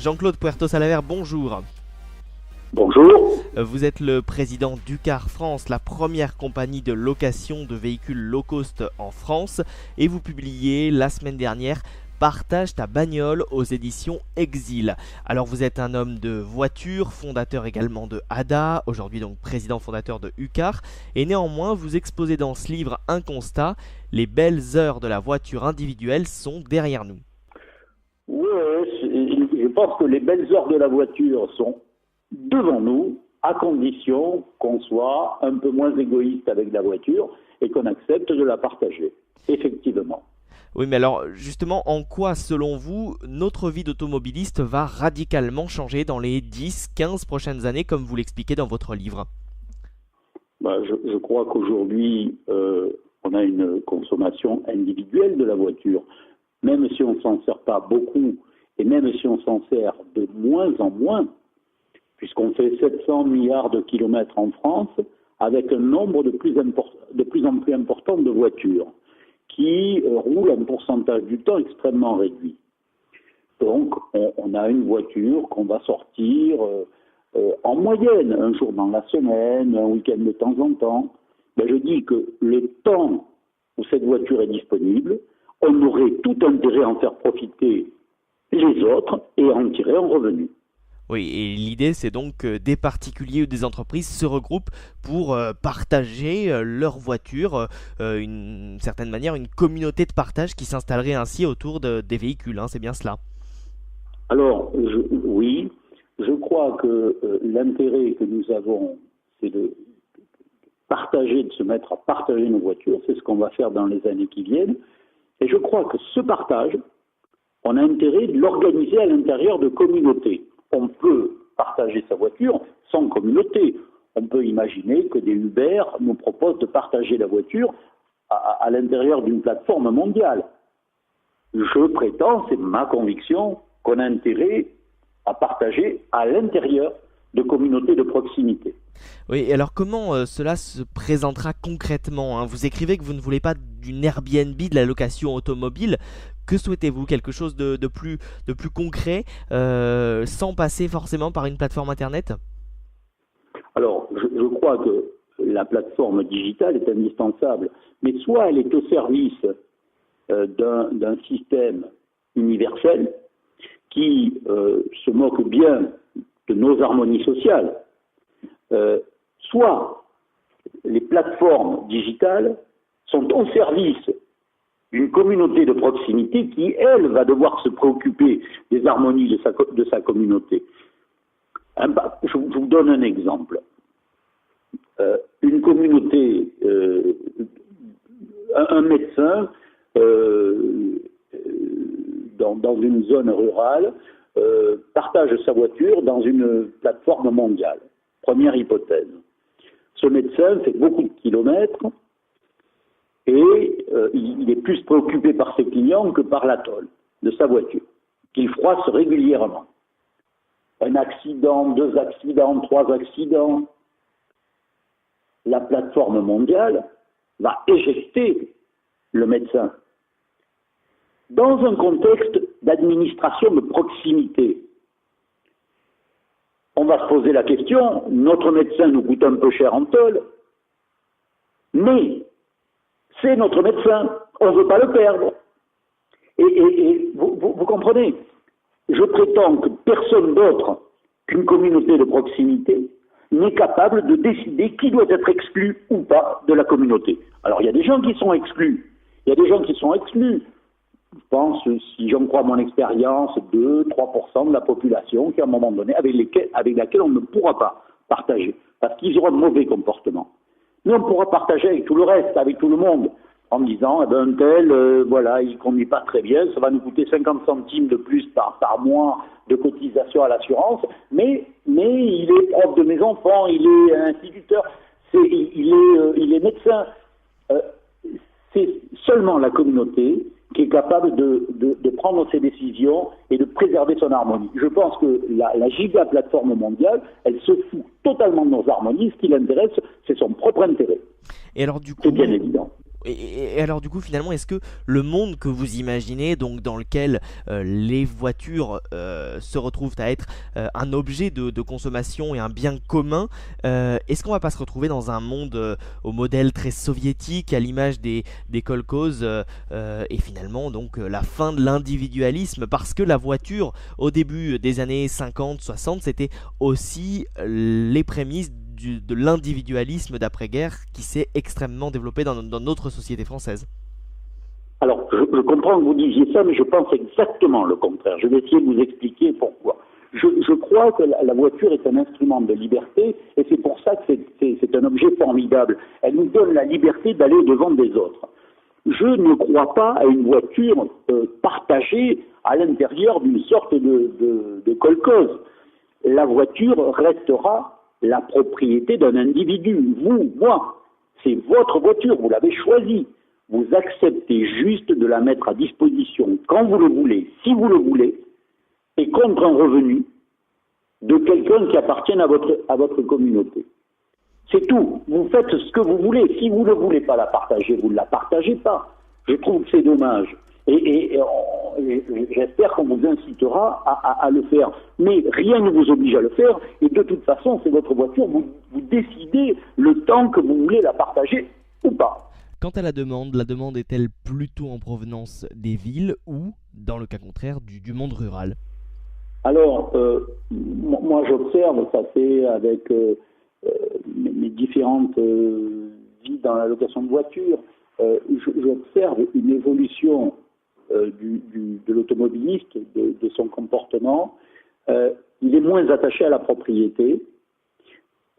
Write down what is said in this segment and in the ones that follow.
Jean-Claude Puerto-Salaver, bonjour. Bonjour. Vous êtes le président d'Ucar France, la première compagnie de location de véhicules low cost en France, et vous publiez la semaine dernière Partage ta bagnole aux éditions Exil. Alors vous êtes un homme de voiture, fondateur également de ADA, aujourd'hui donc président fondateur de Ucar, et néanmoins vous exposez dans ce livre un constat: les belles heures de la voiture individuelle sont derrière nous. Oui, je pense que les belles heures de la voiture sont devant nous, à condition qu'on soit un peu moins égoïste avec la voiture et qu'on accepte de la partager, effectivement. Oui, mais alors justement, en quoi, selon vous, notre vie d'automobiliste va radicalement changer dans les 10-15 prochaines années, comme vous l'expliquez dans votre livre? Je crois qu'aujourd'hui, on a une consommation individuelle de la voiture. Même si on ne s'en sert pas beaucoup, et même si on s'en sert de moins en moins, puisqu'on fait 700 milliards de kilomètres en France, avec un nombre de plus en plus important de voitures, qui roulent un pourcentage du temps extrêmement réduit. Donc, on a une voiture qu'on va sortir en moyenne, un jour dans la semaine, un week-end de temps en temps. Je dis que le temps où cette voiture est disponible, on aurait tout intérêt à en faire profiter les autres et à en tirer un revenu. Oui, et l'idée c'est donc que des particuliers ou des entreprises se regroupent pour partager leur voiture, d'une certaine manière une communauté de partage qui s'installerait ainsi autour des véhicules, hein, c'est bien cela? Alors, oui, je crois que l'intérêt que nous avons, c'est de partager, de se mettre à partager nos voitures, c'est ce qu'on va faire dans les années qui viennent, et je crois que ce partage, on a intérêt de l'organiser à l'intérieur de communautés. On peut partager sa voiture sans communauté. On peut imaginer que des Uber nous proposent de partager la voiture à l'intérieur d'une plateforme mondiale. Je prétends, c'est ma conviction, qu'on a intérêt à partager à l'intérieur de communautés de proximité. Oui, et alors comment cela se présentera concrètement, hein? Vous écrivez que vous ne voulez pas d'une Airbnb de la location automobile. Que souhaitez-vous? Quelque chose de plus concret, sans passer forcément par une plateforme internet? Alors, je crois que la plateforme digitale est indispensable, mais soit elle est au service d'un système universel qui se moque bien de nos harmonies sociales, soit les plateformes digitales sont au service d'une communauté de proximité qui, elle, va devoir se préoccuper des harmonies de sa communauté. Je vous donne un exemple. Une communauté, un médecin dans une zone rurale partage sa voiture dans une plateforme mondiale. Première hypothèse. Ce médecin fait beaucoup de kilomètres et il est plus préoccupé par ses clients que par la tôle de sa voiture, qu'il froisse régulièrement. Un accident, 2 accidents, 3 accidents. La plateforme mondiale va éjecter le médecin. Dans un contexte d'administration de proximité, on va se poser la question, notre médecin nous coûte un peu cher en tôle, mais c'est notre médecin, on ne veut pas le perdre. Et vous comprenez, je prétends que personne d'autre qu'une communauté de proximité n'est capable de décider qui doit être exclu ou pas de la communauté. Alors il y a des gens qui sont exclus, je pense, si j'en crois mon expérience, 2-3% de la population qui à un moment donné, avec laquelle on ne pourra pas partager, parce qu'ils auront un mauvais comportement. Mais on pourra partager avec tout le reste, avec tout le monde, en me disant, un tel, voilà, il ne conduit pas très bien, ça va nous coûter 50 centimes de plus par mois de cotisation à l'assurance, mais il est prof de mes enfants, il est instituteur, il est médecin. C'est seulement la communauté qui est capable de prendre ses décisions et de préserver son harmonie. Je pense que la giga plateforme mondiale, elle se fout totalement de nos harmonies. Ce qui l'intéresse, c'est son propre intérêt. Et alors du coup, c'est bien évident. Et alors du coup finalement, est-ce que le monde que vous imaginez, donc dans lequel les voitures se retrouvent à être un objet de consommation et un bien commun, est-ce qu'on va pas se retrouver dans un monde au modèle très soviétique, à l'image des kolkhozes, et finalement donc la fin de l'individualisme, parce que la voiture au début des années 50-60 c'était aussi les prémices de l'individualisme d'après-guerre qui s'est extrêmement développé dans notre société française. Alors, je comprends que vous disiez ça, mais je pense exactement le contraire. Je vais essayer de vous expliquer pourquoi. Je crois que la voiture est un instrument de liberté, et c'est pour ça que c'est un objet formidable. Elle nous donne la liberté d'aller devant des autres. Je ne crois pas à une voiture partagée à l'intérieur d'une sorte de kolkhoz. La voiture restera la propriété d'un individu. Vous, moi, c'est votre voiture, vous l'avez choisie. Vous acceptez juste de la mettre à disposition quand vous le voulez, si vous le voulez, et contre un revenu de quelqu'un qui appartient à votre communauté. C'est tout. Vous faites ce que vous voulez. Si vous ne voulez pas la partager, vous ne la partagez pas. Je trouve que c'est dommage. Et j'espère qu'on vous incitera à le faire. Mais rien ne vous oblige à le faire. Et de toute façon, c'est votre voiture. Vous décidez le temps que vous voulez la partager ou pas. Quant à la demande est-elle plutôt en provenance des villes ou, dans le cas contraire, du monde rural ? Alors, moi j'observe, ça fait avec mes différentes vies dans la location de voitures, j'observe une évolution de l'automobiliste, de son comportement. Il est moins attaché à la propriété.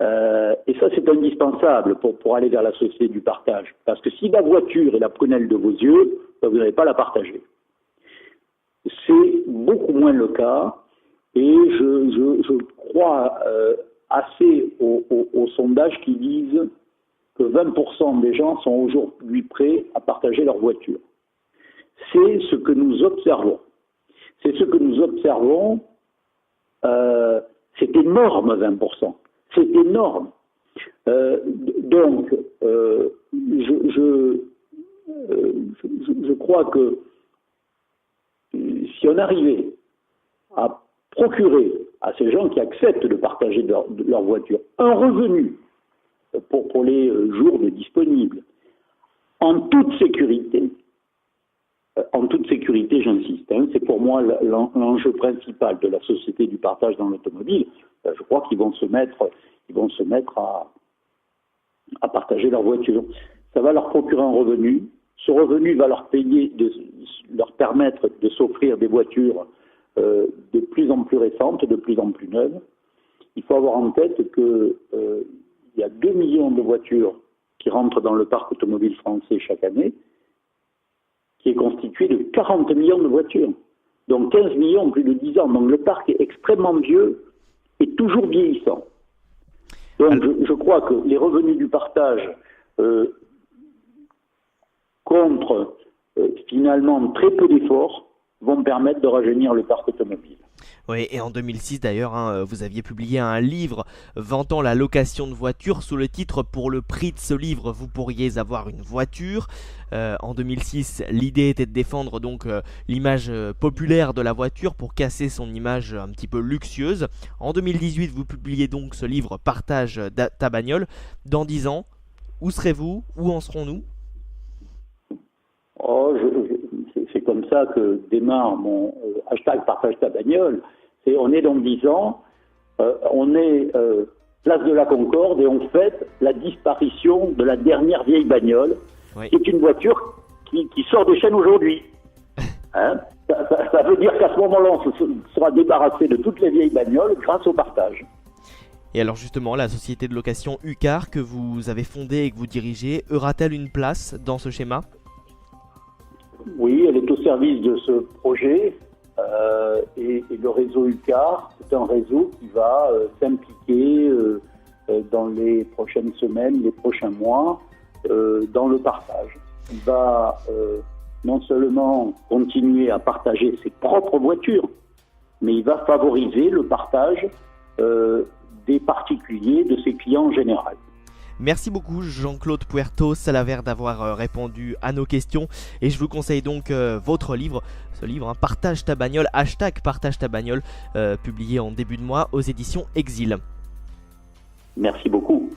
Et ça, c'est indispensable pour aller vers la société du partage. Parce que si la voiture est la prunelle de vos yeux, vous n'allez pas la partager. C'est beaucoup moins le cas. Et je crois assez aux sondages qui disent que 20% des gens sont aujourd'hui prêts à partager leur voiture. C'est ce que nous observons. C'est ce que nous observons. C'est énorme, 20%. C'est énorme. Donc, je crois que si on arrivait à procurer à ces gens qui acceptent de partager leur voiture un revenu pour les jours disponibles, en toute sécurité, j'insiste, c'est pour moi l'enjeu principal de la société du partage dans l'automobile. Je crois qu'ils vont se mettre à partager leur voiture. Ça va leur procurer un revenu. Ce revenu va leur permettre de s'offrir des voitures de plus en plus récentes, de plus en plus neuves. Il faut avoir en tête qu'il y a 2 millions de voitures qui rentrent dans le parc automobile français chaque année, qui est constitué de 40 millions de voitures. Donc 15 millions en plus de 10 ans. Donc le parc est extrêmement vieux et toujours vieillissant. Donc je crois que les revenus du partage contre finalement très peu d'efforts vont permettre de rajeunir le parc automobile. Oui, et en 2006 d'ailleurs, vous aviez publié un livre vantant la location de voitures sous le titre « Pour le prix de ce livre, vous pourriez avoir une voiture ». En 2006, l'idée était de défendre donc l'image populaire de la voiture pour casser son image un petit peu luxueuse. En 2018, vous publiez donc ce livre « Partage ta bagnole ». Dans 10 ans, où serez-vous ? Où en serons-nous ? C'est comme ça que démarre mon hashtag partage ta bagnole. On est dans 10 ans, on est place de la Concorde et on fête la disparition de la dernière vieille bagnole, oui, qui est une voiture qui sort des chaînes aujourd'hui. Hein, ça veut dire qu'à ce moment-là, on se sera débarrassé de toutes les vieilles bagnoles grâce au partage. Et alors justement, la société de location UCAR que vous avez fondée et que vous dirigez, aura-t-elle une place dans ce schéma ? Oui, elle est au service de ce projet et le réseau UCAR, c'est un réseau qui va s'impliquer dans les prochaines semaines, les prochains mois, dans le partage. Il va non seulement continuer à partager ses propres voitures, mais il va favoriser le partage des particuliers, de ses clients en général. Merci beaucoup Jean-Claude Puerto Salaver d'avoir répondu à nos questions et je vous conseille donc votre livre, ce livre Partage ta bagnole, #Partage ta bagnole, publié en début de mois aux éditions Exil. Merci beaucoup.